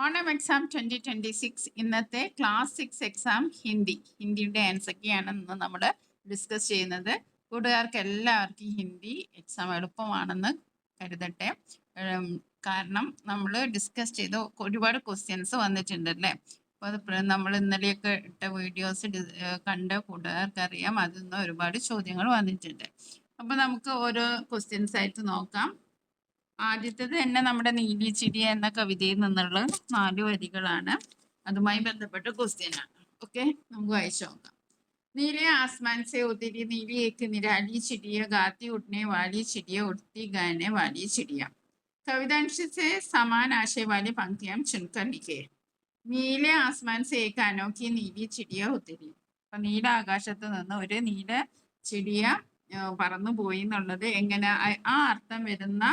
Onam exam 2026 ഇന്നത്തെ class 6 exam ഹിന്ദിയുടെ ആൻസൊക്കെയാണ് ഇന്ന് നമ്മൾ ഡിസ്കസ് ചെയ്യുന്നത്. കൂട്ടുകാർക്ക് എല്ലാവർക്കും ഹിന്ദി എക്സാം എളുപ്പമാണെന്ന് കരുതട്ടെ. കാരണം നമ്മൾ ഡിസ്കസ് ചെയ്ത ഒരുപാട് ക്വസ്റ്റ്യൻസ് വന്നിട്ടുണ്ടല്ലേ. അപ്പോൾ അത് നമ്മൾ ഇന്നലെയൊക്കെ ഇട്ട വീഡിയോസ് കണ്ട കൂട്ടുകാർക്ക് അറിയാം, അതിൽ നിന്ന് ഒരുപാട് ചോദ്യങ്ങൾ വന്നിട്ടുണ്ട്. അപ്പോൾ നമുക്ക് ഓരോ ക്വസ്റ്റ്യൻസ് ആയിട്ട് നോക്കാം. ആദ്യത്തേത് തന്നെ നമ്മുടെ നീലി ചിരിയ എന്ന കവിതയിൽ നിന്നുള്ള 4 വരികളാണ്. അതുമായി ബന്ധപ്പെട്ട ക്വസ്റ്റ്യൻ ആണ്. ഓക്കെ, നമുക്ക് വായിച്ചു നോക്കാം. नीले आसमान से उतरी नीली एक निराली चिड़िया, गाती उठने वाली चिड़िया, उड़ती गाने वाली चिड़िया. कवितांश से समान आशय वाली पंक्तियां चुनकर लिखे. നീല ആസ്മാൻ സേ ഏക അനോഖി നീലി ചിടിയ ഉത്തരി. അപ്പൊ നീല ആകാശത്ത് നിന്ന് ഒരു നീല ചിടിയ പറന്നു പോയി എന്നുള്ളത് എങ്ങനെ ആ അർത്ഥം വരുന്ന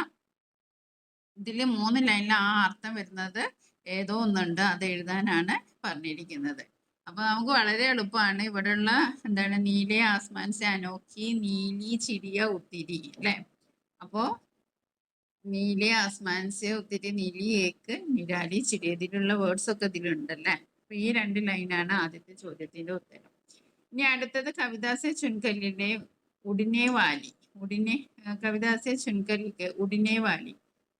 ഇതിൽ 3 ലൈനിൽ ആ അർത്ഥം വരുന്നത് ഏതോ ഒന്നുണ്ട്, അത് എഴുതാനാണ് പറഞ്ഞിരിക്കുന്നത്. അപ്പൊ നമുക്ക് വളരെ എളുപ്പമാണ്. ഇവിടെയുള്ള എന്താണ്, നീലെ ആസ്മാൻ സെ അനോഖി നീലി ചിടിയ ഉത്തിരി അല്ലെ. അപ്പോ നീലെ ആസ്മാൻ സെ ഉത്തിരി നീലി ഏക്ക് നിരാലി ചിടിയ, ഇതിലുള്ള വേർഡ്സ് ഒക്കെ ഇതിലുണ്ടല്ലേ. അപ്പൊ ഈ 2 ലൈനാണ് ആദ്യത്തെ ചോദ്യത്തിന്റെ ഉത്തരം. ഇനി അടുത്തത് കവിതാസെ ചുൻകലിന്റെ ഉടിനെ വാലി. കവിതാസെ ചുൻകലിക്ക് ഉടിനെ വാലി.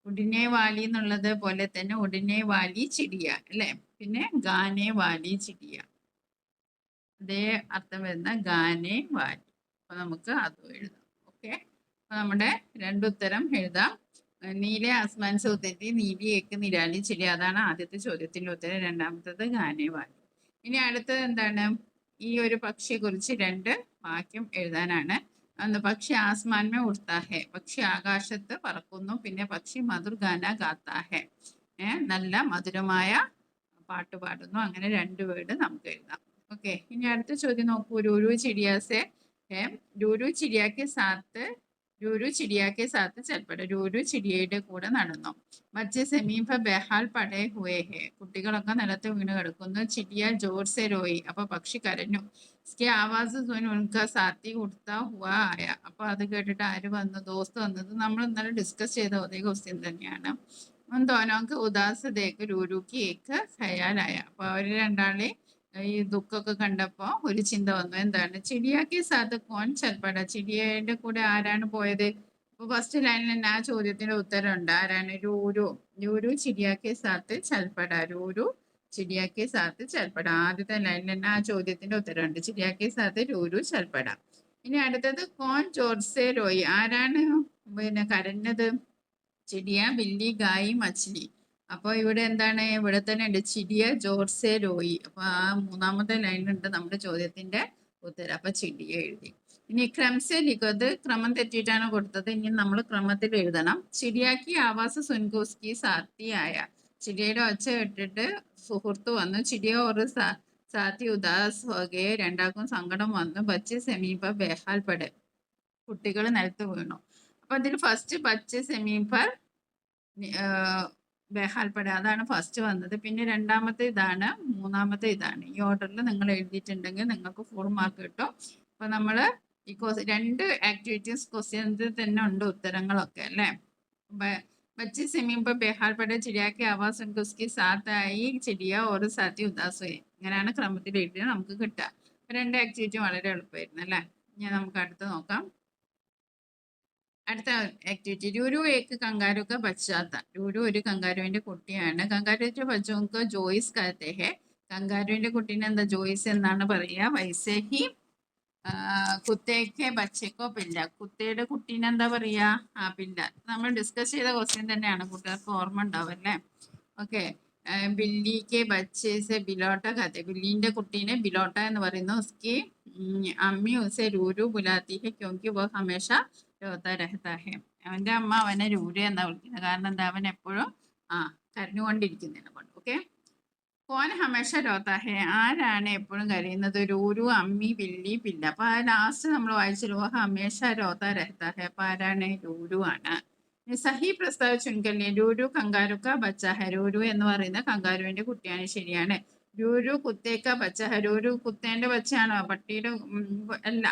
ഉടിനെ വാലി എന്നുള്ളത് പോലെ തന്നെ ഉടിനെ വാലി ചിടിയ അല്ലെ. പിന്നെ ഗാനെ വാലി ചിടിയ, അതേ അർത്ഥം വരുന്ന ഗാനെ വാലി. അപ്പൊ നമുക്ക് അതും എഴുതാം. ഓക്കെ, അപ്പൊ നമ്മുടെ 2 ഉത്തരം എഴുതാം. നീലെ ആസ്മാൻ സെ ഉത്തരി നീലി ഏക്ക് നിരാലി ചിടിയ, അതാണ് ആദ്യത്തെ ചോദ്യത്തിന്റെ ഉത്തരം. രണ്ടാമത്തത് ഗാനെ വാലി. ഇനി അടുത്തത് എന്താണ്, ഈ ഒരു പക്ഷിയെ കുറിച്ച് 2 വാക്യം എഴുതാനാണ്. അന്ന് പക്ഷി ആസ്മാൻ മേ ഉഡ്താ ഹെ, പക്ഷി ആകാശത്ത് പറക്കുന്നു. പിന്നെ പക്ഷി മധുർ ഗാന ഗാത്താ ഹെ, നല്ല മധുരമായ പാട്ട് പാടുന്നു. അങ്ങനെ 2 വേർഡ് നമുക്ക് എഴുതാം. ഓക്കെ, ഇനി അടുത്ത ചോദ്യം നോക്കൂ. രൂരു ചിടിയാസെ രൂരു ചിടിയാക്കെ സാത്ത് രൂരു ചിടിയാക്കെ സാത്ത് ചൽപ്പട. രൂരു ചിടിയയുടെ കൂടെ നടന്നു. ബच्चे സെമീൻ പർ ബെഹാൽ പടേ ഹുവേ ഹെ, കുട്ടികളൊക്കെ നിലത്ത് വീണ് കിടക്കുന്നു. ചിടിയ ജോർ സെ റോയി, അപ്പൊ പക്ഷി കരഞ്ഞു. इसकी आवाज सुन उनका साथी उठता हुआ आया. അപ്പൊ അത് കേട്ടിട്ട് ആര് വന്നു? ദോസ്ത് വന്നത്. നമ്മൾ ഇന്നലെ ഡിസ്കസ് ചെയ്ത അതേ ക്വസ്റ്റ്യൻ തന്നെയാണ്. दोनों उदास देख रूरू की एक ख्याल आया. അപ്പൊ അവര് രണ്ടാളെ ഈ ദുഃഖമൊക്കെ കണ്ടപ്പോ ഒരു ചിന്ത വന്നു. എന്താണ്? ചിടിയാക്കി സാത്ത് കോൺ ചൽപ്പട, ചിടിയയുടെ കൂടെ ആരാണ് പോയത്? അപ്പൊ ഫസ്റ്റ് ലൈനിൽ തന്നെ ആ ചോദ്യത്തിന്റെ ഉത്തരം ഉണ്ട്. ആരാണ്? രൂരു. രൂരു ചിടിയാക്കി സാത്ത് ചൽപ്പട. രൂരു ചിടിയാക്കി സാത്ത് ചൽപ്പട. ആദ്യത്തെ ലൈനിൽ തന്നെ ആ ചോദ്യത്തിന്റെ ഉത്തരമുണ്ട്. ചിടിയാക്കി സാത്ത് രൂരു ചൽപ്പട. ഇനി അടുത്തത് കോൺ ജോർസെ റോയി, ആരാണ് പിന്നെ കരഞ്ഞത്? ചിടിയ, ബില്ലി, ഗായി, മച്ചിലി. അപ്പൊ ഇവിടെ എന്താണ്? ഇവിടെ തന്നെ ഉണ്ട് ചിടിയ ജോർസെ റോയി. അപ്പൊ ആ 3ാമത്തെ ലൈനിലുണ്ട് നമ്മുടെ ചോദ്യത്തിന്റെ ഉത്തരം. അപ്പൊ ചിടിയ എഴുതി. ഇനി ക്രംസെ ലിഖത്, ക്രമം തെറ്റിയിട്ടാണ് കൊടുത്തത്. ഇനി നമ്മൾ ക്രമത്തിൽ എഴുതണം. ചിടിയാക്കി ആവാസ് സുൻകൂസ്കി സാത്തി ആയ, ചിടിയയുടെ ഒച്ച കേട്ടിട്ട് സുഹൃത്ത് വന്നു. ചിടിയ ഒരു സാത്തി ഉദാസ് ഹോഗയെ, രണ്ടാൾക്കും സങ്കടം വന്നു. ബच्चे സമീപ ബെഹാൽ പടെ, കുട്ടികൾ നിലത്ത് വീണു. അപ്പൊ അതിൽ ഫസ്റ്റ് ബच्चे സമീപ ബെഹാൽ പടെ, അതാണ് ഫസ്റ്റ് വന്നത്. പിന്നെ രണ്ടാമത്തെ ഇതാണ്, മൂന്നാമത്തെ ഇതാണ്. ഈ ഓർഡറിൽ നിങ്ങൾ എഴുതിയിട്ടുണ്ടെങ്കിൽ നിങ്ങൾക്ക് ഫുൾ മാർക്ക് കിട്ടും. അപ്പൊ നമ്മള് ഈ 2 ആക്ടിവിറ്റീസ് ക്വസ്റ്റ്യൻസ് തന്നെ ഉണ്ട് ഉത്തരങ്ങളൊക്കെ അല്ലേ. बच्चे जमीन पर बेहाल पड़े, चिड़िया की आवाज सुनकर उसके साथ आई चिड़िया और साथी उदास हुए. ഇങ്ങനെയാണ് ക്രമത്തിൽ എഴുതിയത് നമുക്ക് കിട്ടുക. 2 ആക്ടിവിറ്റി വളരെ എളുപ്പമായിരുന്നു അല്ലേ. ഞാൻ നമുക്ക് അടുത്ത് നോക്കാം. അടുത്ത ആക്ടിവിറ്റി, രൂരു ഏക്ക് കങ്കാരുക്ക ബച്ചാത്ത. രൂരു ഒരു കങ്കാരുവിന്റെ കുട്ടിയാണ്. കങ്കാരുവിന്റെ ബച്ചോക്ക് ജോയിസ് കഹത്തെ ഹെ. കങ്കാരുവിന്റെ കുട്ടീനെ എന്താ ജോയിസ് എന്നാണ് പറയുക. വൈസേ ഹി കുത്തേക്ക് ബച്ചക്കോ പില്ല, കുത്തയുടെ കുട്ടീനെ എന്താ പറയാ? ആ, പില്ല. നമ്മൾ ഡിസ്കസ് ചെയ്ത ക്വസ്റ്റ്യൻ തന്നെയാണ്, കൂട്ടുകാർക്ക് ഓർമ്മ ഉണ്ടാവും അല്ലേ. ഓക്കെ, ബില്ലിക്ക് ബച്ചേസ് ബിലോട്ട കഥ. ബില്ലിന്റെ കുട്ടീനെ ബിലോട്ട എന്ന് പറയുന്നു. ഉസ്കി അമ്മി ഉസെ രൂരു ബുലാത്തി ഹെ ക്യോങ്കി വോ ഹമേഷ രോത്ത രഹത്ത ഹെ. അവന്റെ അമ്മ അവനെ രൂരു എന്നാ വിളിക്കുന്നത്. കാരണം എന്താ? അവൻ എപ്പോഴും കരഞ്ഞുകൊണ്ടിരിക്കുന്നതിനെ കൊണ്ട്. ഓക്കെ, കോൻ ഹമേഷ രോത്ത ഹെ, ആരാണ് എപ്പോഴും കരയുന്നത്? രൂരു, അമ്മി, ബില്ലി, പില്ല. അപ്പൊ ആ ലാസ്റ്റ് നമ്മൾ വായിച്ചല്ലോ, ഹമേഷ രോത്ത രഹത്ത ഹെ. അപ്പൊ ആരാണ്? രൂരു ആണ്. സഹി പ്രസ്താവ് ചുൻകലിനെ, രൂരു കങ്കാരുക്ക ബച്ച ഹെ. രൂരു എന്ന് പറയുന്ന കങ്കാരുവിന്റെ കുട്ടിയാണ്. ശരിയാണ്. രൂരു കുത്തേക്ക ബച്ച ഹെ. രൂരു കുത്തേന്റെ ബച്ചയാണോ? പട്ടിയുടെ അല്ല,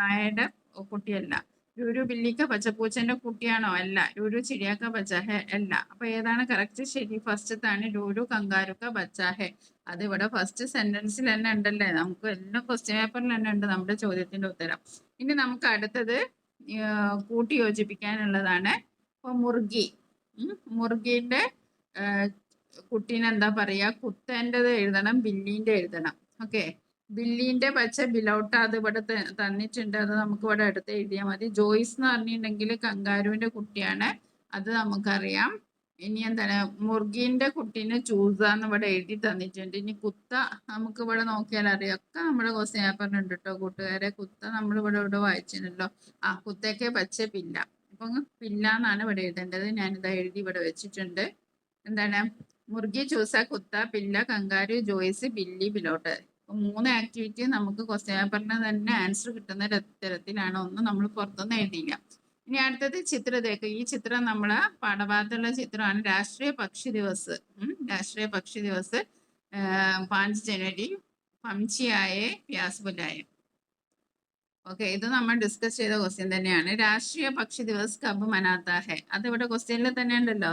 നായയുടെ കുട്ടിയല്ല. രൂരു ബില്ലിക്ക പച്ചപ്പൂച്ചന്റെ കുട്ടിയാണോ? അല്ല. രൂരു ചിടിയാക്ക ബച്ചാഹെ അല്ല. അപ്പൊ ഏതാണ് കറക്റ്റ്? ശരി, ഫസ്റ്റത്താണ് രൂരു കങ്കാരുക്ക ബച്ചാഹെ. അത് ഇവിടെ ഫസ്റ്റ് സെന്റൻസിൽ തന്നെ ഉണ്ടല്ലേ. നമുക്ക് എല്ലാം ക്വസ്റ്റ്യൻ പേപ്പറിൽ തന്നെ ഉണ്ട് നമ്മുടെ ചോദ്യത്തിന്റെ ഉത്തരം. ഇനി നമുക്ക് അടുത്തത് കൂട്ടി യോജിപ്പിക്കാനുള്ളതാണ്. ഇപ്പൊ മുർഗി, മുർഗീന്റെ കുട്ടീനെ എന്താ പറയാ? കുത്തേൻ്റെത് എഴുതണം, ബില്ലിന്റെ എഴുതണം. ഓക്കെ, ബില്ലിന്റെ പച്ച ബിലൗട്ട അത് ഇവിടെ തന്നിട്ടുണ്ട്. അത് നമുക്ക് ഇവിടെ അടുത്ത് എഴുതിയാൽ മതി. ജോയ്സ് എന്ന് പറഞ്ഞിട്ടുണ്ടെങ്കിൽ കങ്കാരുവിന്റെ കുട്ടിയാണ്, അത് നമുക്കറിയാം. ഇനി എന്താണ്? മുർഗീന്റെ കുട്ടീനെ ചൂസ എന്ന് ഇവിടെ എഴുതി തന്നിട്ടുണ്ട്. ഇനി കുത്ത നമുക്ക് ഇവിടെ നോക്കിയാൽ അറിയാം. ഒക്കെ നമ്മുടെ ക്വസ്റ്റ്യൻ പേപ്പറിനുണ്ട് കേട്ടോ കൂട്ടുകാരെ. കുത്ത നമ്മൾ ഇവിടെ വായിച്ചിട്ടുണ്ടല്ലോ. ആ, കുത്തേക്കെ പച്ച പില്ല. അപ്പൊ പില്ല എന്നാണ് ഇവിടെ എഴുതേണ്ടത്. ഞാനിതാ എഴുതി ഇവിടെ വെച്ചിട്ടുണ്ട്. എന്താണ്? മുർഗി, ചൂസ, കുത്ത, പില്ല, കങ്കാരു, ജോയ്സ്, ബില്ലി, ബിലോട്ട്. 3 ആക്ടിവിറ്റി നമുക്ക് ക്വസ്റ്റ്യൻ പേപ്പറിന് തന്നെ ആൻസർ കിട്ടുന്ന തരത്തിലാണ്. ഒന്നും നമ്മൾ പുറത്തൊന്നും എഴുതിയില്ല. ഇനി അടുത്തത് ചിത്രത്തേക്ക്. ഈ ചിത്രം നമ്മളെ പാഠഭാഗത്തുള്ള ചിത്രമാണ്. രാഷ്ട്രീയ പക്ഷി ദിവസ്. രാഷ്ട്രീയ പക്ഷി ദിവസ് 5 ജനുവരി പംചിയായ പ്യാസ് ബുലായ. ഓക്കെ, ഇത് നമ്മൾ ഡിസ്കസ് ചെയ്ത ക്വസ്റ്റ്യൻ തന്നെയാണ്. രാഷ്ട്രീയ പക്ഷി ദിവസ് കബ് മനാത്ത ഹെ, അത് ഇവിടെ ക്വസ്റ്റ്യനിൽ തന്നെ ഉണ്ടല്ലോ,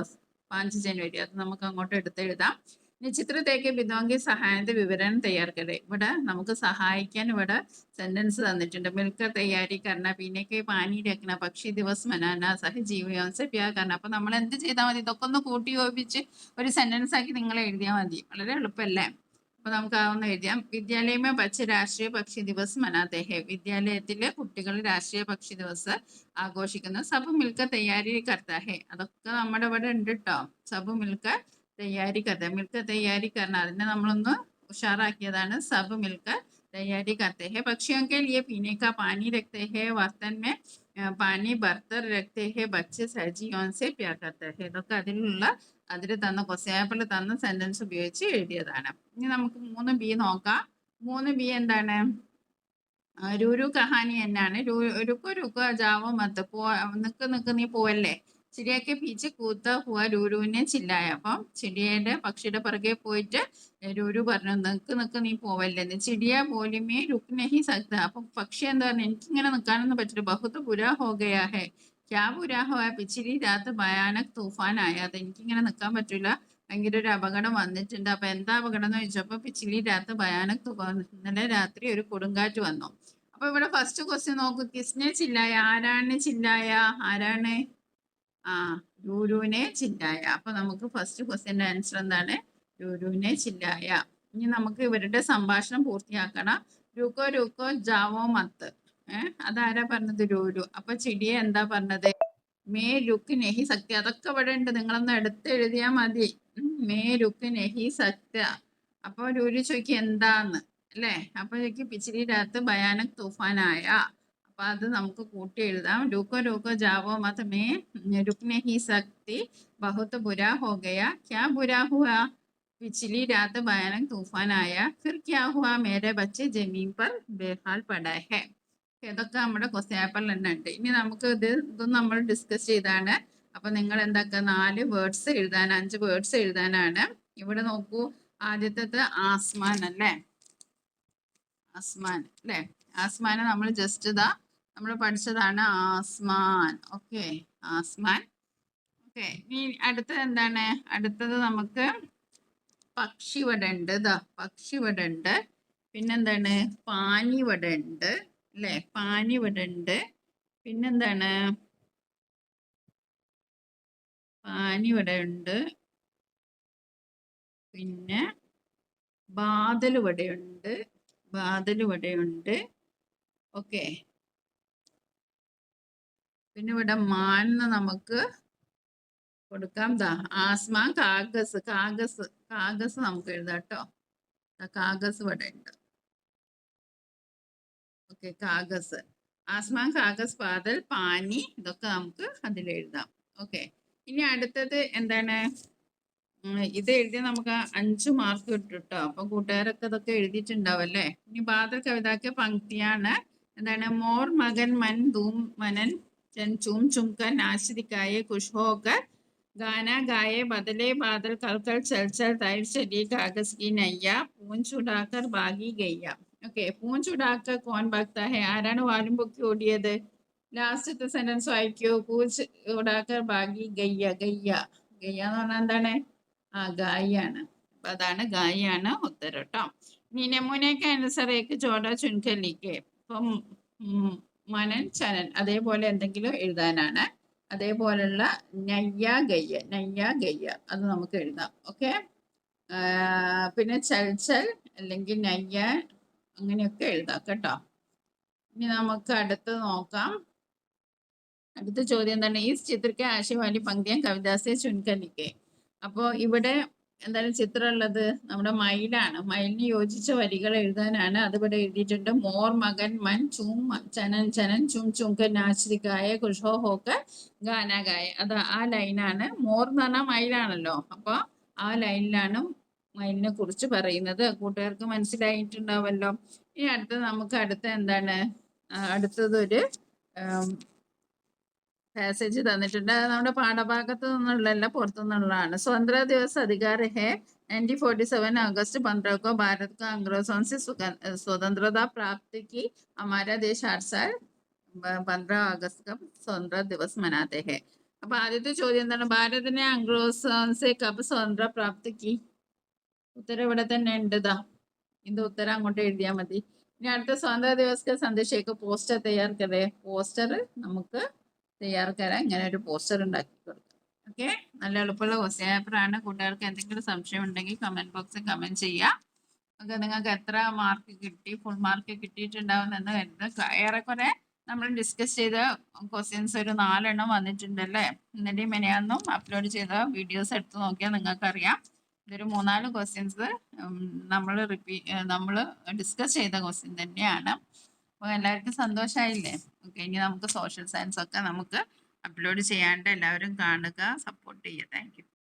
5 ജനുവരി. അത് നമുക്ക് അങ്ങോട്ട് എടുത്തെഴുതാം. ഇനി ചിത്രത്തേക്ക് ബിന്ദോങ്കി സഹായത്തെ വിവരണം തയ്യാറാക്കട്ടെ. ഇവിടെ നമുക്ക് സഹായിക്കാൻ ഇവിടെ സെന്റൻസ് തന്നിട്ടുണ്ട്. മിൽക്കർ തയ്യാറി കർണ, പീനേക്ക് പാനി രക്കണ, പക്ഷി ദിവസ് മനാന, സഹജീവിയോൻ സെ പ്യാർ കർണ. അപ്പൊ നമ്മൾ എന്ത് ചെയ്താൽ മതി? ഇതൊക്കെ ഒന്ന് കൂട്ടി യോജിപ്പിച്ച് ഒരു സെന്റൻസ് ആക്കി നിങ്ങൾ എഴുതിയാൽ മതി. വളരെ എളുപ്പമല്ലേ? അപ്പൊ നമുക്ക് അതൊന്ന് എഴുതാം. വിദ്യാലയമേ ബച്ച് രാഷ്ട്രീയ പക്ഷി ദിവസ് മനാത്തെ ഹെ. വിദ്യാലയത്തിലെ കുട്ടികൾ രാഷ്ട്രീയ പക്ഷി ദിവസ് ആഘോഷിക്കുന്നു. സബ് മിൽക്ക തയ്യാറി കർത്താ ഹെ. അതൊക്കെ നമ്മുടെ ഇവിടെ ഉണ്ട് കേട്ടോ. സബ് മിൽക്ക തയ്യാറി കർത്ത, മിൽക്ക തയ്യാറി കർണ, അതിനെ നമ്മളൊന്ന് ഉഷാറാക്കിയതാണ്. സബ് മിൽക്ക तैयारी करते हैं. पक्षियों के लिए पीने का पानी रखते हैं. बर्तन में पानी भरकर रखते हैं. बच्चे सर्जियों से प्यार करते हैं. ഇതൊക്കെ അതിൽ തന്ന ക്വസ്റ്റ്യൻ പേപ്പറിൽ തന്ന സെന്റൻസ് ഉപയോഗിച്ച് എഴുതിയതാണ്. ഇനി നമുക്ക് 3B നോക്കാം. 3B എന്താണ്? രൂരു കഹാനി എന്നാണ്. രുക്കോ രുക്കോ ജാവോ മത്ത്, നിക്ക് നീ പോവല്ലേ. ചിടിയൊക്കെ പീച്ച് കൂത്ത ഹുവ രൂരുവിനെ ചില്ലായ. അപ്പം ചിടിയുടെ പക്ഷിയുടെ പിറകെ പോയിട്ട് രൂരു പറഞ്ഞു, നിക്ക് നീ പോവല്ലേ. ചിടിയ പോലിമേ രുക്ക് നഹി സക്ത. അപ്പൊ പക്ഷി എന്താ പറഞ്ഞു? എനിക്കിങ്ങനെ നിൽക്കാനൊന്നും പറ്റില്ല. ബഹുത്ത് ബുരാ ഹോ ഗയാ ഹെ. ക്യാ ബുരാ ഹോ? പിച്ചിരി രാത്ത് ഭയാനക് തൂഫാൻ ആയത്. എനിക്കിങ്ങനെ നിൽക്കാൻ പറ്റില്ല, ഭയങ്കര ഒരു അപകടം വന്നിട്ടുണ്ട്. അപ്പൊ എന്താ അപകടം എന്ന് ചോദിച്ചപ്പോ പിച്ചിലി രാത്ത് ഭയാനക് തൂഫാൻ, ഇന്നലെ രാത്രി ഒരു കൊടുങ്കാറ്റ് വന്നു. അപ്പൊ ഇവിടെ ഫസ്റ്റ് ക്വസ്റ്റ്യൻ നോക്കൂ. കിസ്നെ ചില്ലായ? ആരാണ് ചില്ലായ? ആരാണ്? രൂരുവിനെ ചില്ലായ. അപ്പൊ നമുക്ക് ഫസ്റ്റ് ക്വസ്റ്റ്യന്റെ ആൻസർ എന്താണ്? രൂരുവിനെ ചില്ലായ. ഇനി നമുക്ക് ഇവരുടെ സംഭാഷണം പൂർത്തിയാക്കണം. രൂക്കോ രൂക്കോ ജാവോ മത്ത്. അതാരാ പറഞ്ഞത്? രൂരു. അപ്പൊ ചിടിയെ എന്താ പറഞ്ഞത്? മേ രുക്ക് നെഹി സക്തി. അതൊക്കെ ഇവിടെ ഉണ്ട്, നിങ്ങളൊന്ന് എടുത്തെഴുതിയാ മതി. മേ രുക്ക് നെഹി സക്ത. അപ്പൊ രൂരു ചോദിക്കുക എന്താന്ന് അല്ലേ. അപ്പൊ ചോദിക്കും പിച്ചിരി രാത്ത് ഭയാനക് തൂഫാനായ. അപ്പൊ അത് നമുക്ക് കൂട്ടി എഴുതാം. രൂക്കോ രൂക്കോ ജാവോ മത് മേ രുക്ക് നെഹി സക്തി, ബഹുത് ബുരാ ഹോ ഗയാ. ക്യാ ബുരാ ഹുവാ? പിछली रात भयानक तूफान आया. फिर क्या हुआ? मेरे बच्चे जमीन पर बेहाल पड़ा है. ഇതൊക്കെ നമ്മുടെ ക്വസ്റ്റ്യൻ പേപ്പറിൽ തന്നെ ഉണ്ട്. ഇനി നമുക്ക് ഇതും നമ്മൾ ഡിസ്കസ് ചെയ്താണ്. അപ്പൊ നിങ്ങൾ എന്താക്കുക? 4 വേർഡ്സ് എഴുതാൻ, 5 വേർഡ്സ് എഴുതാനാണ്. ഇവിടെ നോക്കൂ, ആദ്യത്തേത് ആസ്മാൻ അല്ലേ. ആസ്മാൻ അല്ലേ. ആസ്മാനെ നമ്മൾ ജസ്റ്റ് നമ്മൾ പഠിച്ചതാണ് ആസ്മാൻ. ഓക്കെ, ആസ്മാൻ. ഓക്കെ, ഇനി അടുത്തത് എന്താണ്? അടുത്തത് നമുക്ക് പക്ഷി ഇവിടെ ഉണ്ട്. പക്ഷി ഇവിടെ ഉണ്ട്. പിന്നെന്താണ്? പാനി ഇവിടെ ഉണ്ട് അല്ലേ. പാനി ഇവിടെ ഉണ്ട്. പിന്നെന്താണ്? പാനി ഇവിടെ ഉണ്ട്. പിന്നെ ബാദൽ ഇവിടെ ഉണ്ട്. ബാദൽ ഇവിടെ ഉണ്ട്. ഓക്കെ, പിന്നെ ഇവിടെ മാന്ന് നമുക്ക് കൊടുക്കാം. ആസ്മാൻ, കാഗസ്. കാഗസ് നമുക്ക് എഴുതാം കേട്ടോ. കാഗസ് ഇവിടെ ഉണ്ട്. ഓക്കെ, കാഗസ്. ആസ്മാൻ, കാഗസ്, ബാദൽ, പാനി, ഇതൊക്കെ നമുക്ക് അതിൽ എഴുതാം. ഓക്കെ, ഇനി അടുത്തത് എന്താണ്? ഇത് എഴുതി നമുക്ക് 5 മാർക്ക് കിട്ടും കേട്ടോ. അപ്പൊ കൂട്ടുകാരൊക്കെ ഇതൊക്കെ എഴുതിയിട്ടുണ്ടാവല്ലേ. ഇനി ബാദൽ കവിതാക്ക് പങ്ക്തിയാണ്. എന്താണ്? മോർ മകൻ മൻ ധൂം മനൻ ചും ചുംകർ നാശിദിക്കായെ ഖുഷ്ഹോക്കർ गाना गाए बदले बादल कल कल चल चल तैर चली कागज की नैया पूंछ उड़ाकर भागी गैया. ഓക്കെ, പൂഞ്ച് ഉടാക്കർ കോൺ ഭക്ത ഹെ. ആരാണ് വാലും പൊക്കി ഓടിയത്? ലാസ്റ്റത്തെ സെന്റൻസ് വായിക്കൂ. പൂച്ച് ഉടാക്കർ ബാഗി ഗയ്യ. ഗയ്യ ഗയ്യ എന്ന് പറഞ്ഞാൽ എന്താണ്? ഗായിയാണ്. അപ്പൊ അതാണ് ഗായിയാണ് ഉത്തരം കേട്ടോ. ഇനി നെമുനയ്ക്ക് ആൻസറേക്ക് ചോട ചുൻകലിക്ക്. ഇപ്പം മനൻ ചനൻ അതേപോലെ എന്തെങ്കിലും എഴുതാനാണ്. അതേപോലുള്ള നയ്യ ഗയ്യ, നയ്യ ഗയ്യ അത് നമുക്ക് എഴുതാം. ഓക്കെ. പിന്നെ ചൽച്ചൽ അല്ലെങ്കിൽ നയ്യ അങ്ങനെയൊക്കെ എഴുതാം കേട്ടോ. ഇനി നമുക്ക് അടുത്ത് നോക്കാം. അടുത്ത ചോദ്യം എന്താണ്? ഈ ചിത്രക്ക് ആശയവാലി പങ്ക്തിയാൻ കവിതാസെ ചുൻകലിക്ക്. അപ്പോൾ ഇവിടെ എന്താണ് ചിത്രം ഉള്ളത്? നമ്മുടെ മയിലാണ്. മയിലിന് യോജിച്ച വരികൾ എഴുതാനാണ്. അതിവിടെ എഴുതിയിട്ടുണ്ട്. മോർ മകൻ മൻ ചും ചനൻ ചനൻ ചും ചുങ്ക നാച്ചിരിക്കായ കുഷോ ഹോക്ക് ഗാനാഗായ. അത് ആ ലൈനാണ്. മോർ എന്ന് പറഞ്ഞാൽ മയിലാണല്ലോ. അപ്പോൾ ആ ലൈനിലാണ് മയിലിനെ കുറിച്ച് പറയുന്നത്. കൂട്ടുകാർക്ക് മനസ്സിലായിട്ടുണ്ടാവല്ലോ. ഇനി നമുക്ക് അടുത്ത എന്താണ്? അടുത്തതൊരു പാസേജ് തന്നിട്ടുണ്ട്. അത് നമ്മുടെ പാഠഭാഗത്ത് നിന്നുള്ളതല്ല, പുറത്തു നിന്നുള്ളതാണ്. സ്വതന്ത്ര ദിവസ് അധികാർ ഹെ 1947 अगस्त 15 को भारत का अंग्रेजों से स्वतंत्रता प्राप्ति की हमारा देश हर साल 15 अगस्त का स्वतंत्र दिवस मनाते हैं. അപ്പൊ ആദ്യത്തെ ചോദ്യം എന്താണ്? ഭാരതിനെ അംഗ്ലോസോൺസെ കബ് സ്വതന്ത്ര പ്രാപ്തിക്ക്. ഉത്തരം ഇവിടെ തന്നെ ഉണ്ടതാ. ഇത് ഉത്തരം അങ്ങോട്ട് എഴുതിയാൽ മതി. ഇനി അടുത്ത സ്വതന്ത്ര ദിവസ് സന്ദേശേക്ക് പോസ്റ്റർ തയ്യാർ കരേ. പോസ്റ്റർ നമുക്ക് തയ്യാർ കരാൻ ഇങ്ങനെ ഒരു പോസ്റ്റർ ഉണ്ടാക്കി കൊടുക്കാം. ഓക്കെ. നല്ല എളുപ്പമുള്ള ക്വസ്റ്റ്യൻ പേപ്പറാണ്. കൂട്ടുകാർക്ക് എന്തെങ്കിലും സംശയം ഉണ്ടെങ്കിൽ കമന്റ് ബോക്സിൽ കമന്റ് ചെയ്യാം. ഓക്കെ. നിങ്ങൾക്ക് എത്ര മാർക്ക് കിട്ടി, ഫുൾ മാർക്ക് കിട്ടിയിട്ടുണ്ടാവുമെന്ന് കരുതുന്നു. ഏറെക്കുറെ നമ്മൾ ഡിസ്കസ് ചെയ്ത ക്വസ്റ്റ്യൻസ് ഒരു 4 എണ്ണം വന്നിട്ടുണ്ടല്ലേ. ഇന്നലെയും മെനയാന്നും അപ്ലോഡ് ചെയ്ത വീഡിയോസ് എടുത്ത് നോക്കിയാൽ നിങ്ങൾക്കറിയാം. ഇതൊരു 3-4 ക്വസ്റ്റ്യൻസ് നമ്മൾ ഡിസ്കസ് ചെയ്ത ക്വസ്റ്റ്യൻ തന്നെയാണ്. അപ്പോൾ എല്ലാവർക്കും സന്തോഷമായില്ലേ? ഓക്കെ. ഇനി നമുക്ക് സോഷ്യൽ സയൻസ് ഒക്കെ നമുക്ക് അപ്ലോഡ് ചെയ്യാണ്ട് എല്ലാവരും കാണുക, സപ്പോർട്ട് ചെയ്യുക. Thank you.